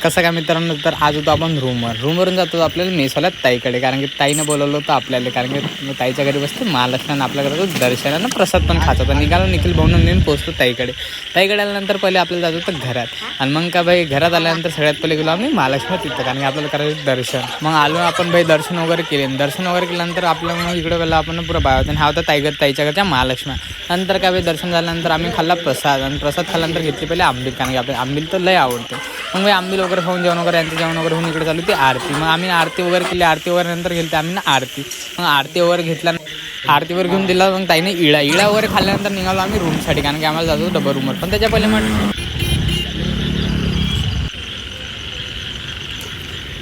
कसं काय मित्रांनो, तर आज होतो आपण रूमवरून जातो आपल्याला मेसवाल्या ताईकडे, कारण की ताईनं बोलवलं होतं आपल्याला, कारण की ताईच्या घरी बसते महालक्ष्मी आणि आपल्या घरात दर्शनानं प्रसाद पण खात होता. निघालो निखिल भाऊन मी पोहोचतो ताईकडे आल्यानंतर पहिले आपल्याला जात होतं घरात, आणि मग का भाई घरात आल्यानंतर सगळ्यात पहिले गेलो आम्ही महालक्ष्मी तिथं, कारण की आपल्याला करायचं दर्शन. मग आलो आपण भाई दर्शन वगैरे केल्यानंतर आपलं मग इकडे वेळेला आपण पुरा बाय होता, आणि हा होता ताईच्या घरच्या महालक्ष्मी. नंतर काय भाई दर्शन झाल्यानंतर आम्ही खाल्ला प्रसाद, आणि प्रसाद खाल्ल्यानंतर घेतली पहिले आंबील, कारण की आपल्या आंबील तर लय आवडते. मग भाई आंबील वगैरे खाऊन जेवण वगैरे होऊन इकडे चालू ती आरती. मग आम्ही आरती वगैरे केली, आरती वगैरे नंतर गेली आम्ही ना आरती. मग आरती वगैरे घेतला, आरतीवर घेऊन दिला. मग ताईने इळा वगैरे खाल्ल्यानंतर निघालो आम्ही रूमसाठी, कारण की आम्हाला जातो डबल रूमवर.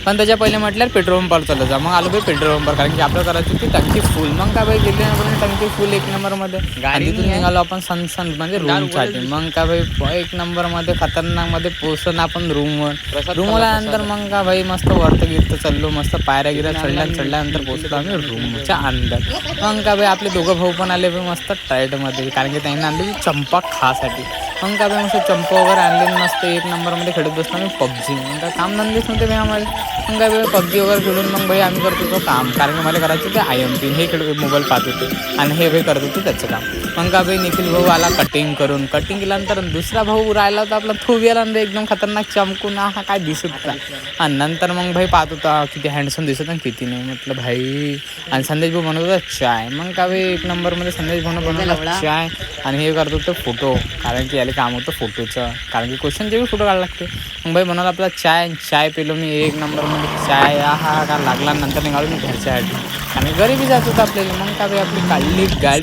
पण त्याच्या पहिले म्हटल्यावर पेट्रोल पंपावर चालू जा. मग आलो भाई पेट्रोल पंपावर, कारण की आपलं करायची होती टंकी फुल. मग काय भाई गेली टंकी फुल 1 नंबरमध्ये, आणि तिथून निघालो आपण सन म्हणजे रूमसाठी. मग काय भाई 1 नंबरमध्ये खतरनाकमध्ये पोहोचलो आपण रूमवर आल्यानंतर मग का भाई मस्त गिरत चाललो, मस्त पायऱ्या चढल्यानंतर पोहोचलो आम्ही रूमच्या अंदर. मग का भाई आपले दोघं भाऊ पण आले भाई मस्त टाईटमध्ये, कारण की त्यांनी आणली चंपा खासाठी. मग काय भाई मस्त चंपा वगैरे आणले, मस्त 1 नंबरमध्ये खेळत बसतो आम्ही पबजी. मग काय काम धंदेच नव्हते भाई आम्हाला. मग काय पबजी वगैरे खेळून मग भाई आम्ही करत होतो काम, कारण की मला करायचं ते IMP हे मोबाईल पाहत होते, आणि हे भाई करत होते त्याचं काम. मग का भाई निखिल भाऊ आला कटिंग केल्यानंतर दुसरा भाऊ राहिला होता आपला, तो गेला एकदम खतरनाक चमकून, हा काय दिसत होता. आणि नंतर मग भाई पाहत होता किती हँडसम दिसत आणि किती नाही, म्हटलं भाई. आणि संदेश भाऊ बनवत होता चाय. मग का भाई 1 नंबरमध्ये संदेश भाऊ बनवला चाय, आणि हे करत होतं फोटो, कारण की याला काम होतं फोटोचं, कारण की क्वेश्चनचे बी फोटो काढायला लागते. मग भाई बनवला आपला चाय पिलो मी 1 नंबरमध्ये चाय. हा का लागला. नंतर निघालो मी घरच्यासाठी, आणि घरी बी जात होतं आपल्याला. मग का भाई आपली काढली गाडी.